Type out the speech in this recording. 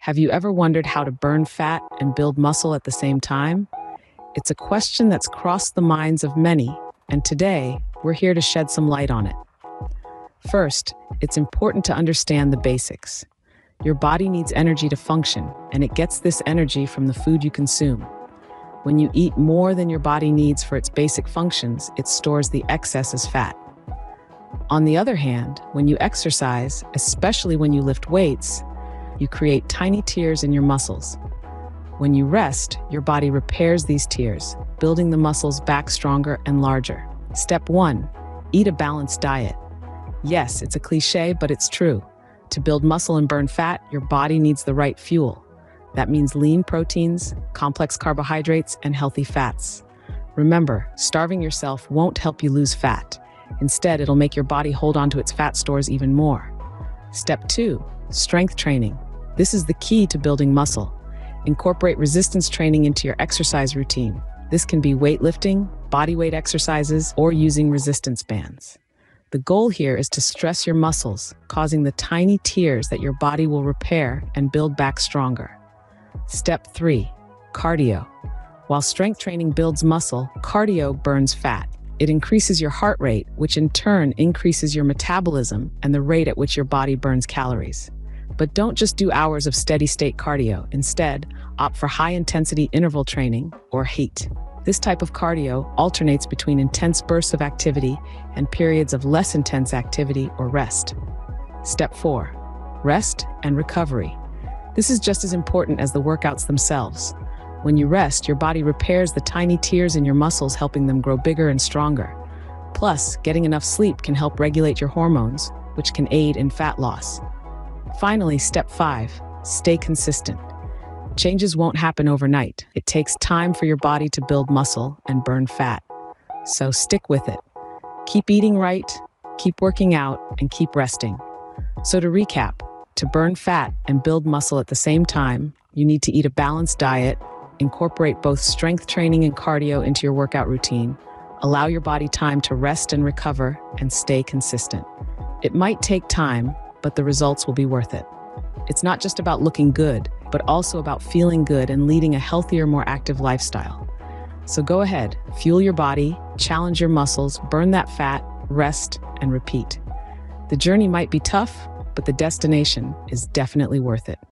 Have you ever wondered how to burn fat and build muscle at the same time? It's a question that's crossed the minds of many, and today we're here to shed some light on it. First, it's important to understand the basics. Your body needs energy to function, and it gets this energy from the food you consume. When you eat more than your body needs for its basic functions, it stores the excess as fat. On the other hand, when you exercise, especially when you lift weights, you create tiny tears in your muscles. When you rest, your body repairs these tears, building the muscles back stronger and larger. Step 1. Eat a balanced diet. Yes, it's a cliche, but it's true. To build muscle and burn fat, your body needs the right fuel. That means lean proteins, complex carbohydrates, and healthy fats. Remember, starving yourself won't help you lose fat. Instead, it'll make your body hold on to its fat stores even more. Step 2. Strength training. This is the key to building muscle. Incorporate resistance training into your exercise routine. This can be weightlifting, bodyweight exercises, or using resistance bands. The goal here is to stress your muscles, causing the tiny tears that your body will repair and build back stronger. Step 3. Cardio. While strength training builds muscle, cardio burns fat. It increases your heart rate, which in turn increases your metabolism and the rate at which your body burns calories. But don't just do hours of steady-state cardio. Instead, opt for high-intensity interval training, or HIIT. This type of cardio alternates between intense bursts of activity and periods of less intense activity or rest. Step 4. Rest and recovery. This is just as important as the workouts themselves. When you rest, your body repairs the tiny tears in your muscles, helping them grow bigger and stronger. Plus, getting enough sleep can help regulate your hormones, which can aid in fat loss. Finally, step 5. Stay consistent. Changes won't happen overnight. It takes time for your body to build muscle and burn fat. So stick with it. Keep eating right, keep working out, and keep resting. So to recap, to burn fat and build muscle at the same time, you need to eat a balanced diet, incorporate both strength training and cardio into your workout routine, allow your body time to rest and recover, and stay consistent. It might take time, but the results will be worth it. It's not just about looking good, but also about feeling good and leading a healthier, more active lifestyle. So go ahead, fuel your body, challenge your muscles, burn that fat, rest, and repeat. The journey might be tough, but the destination is definitely worth it.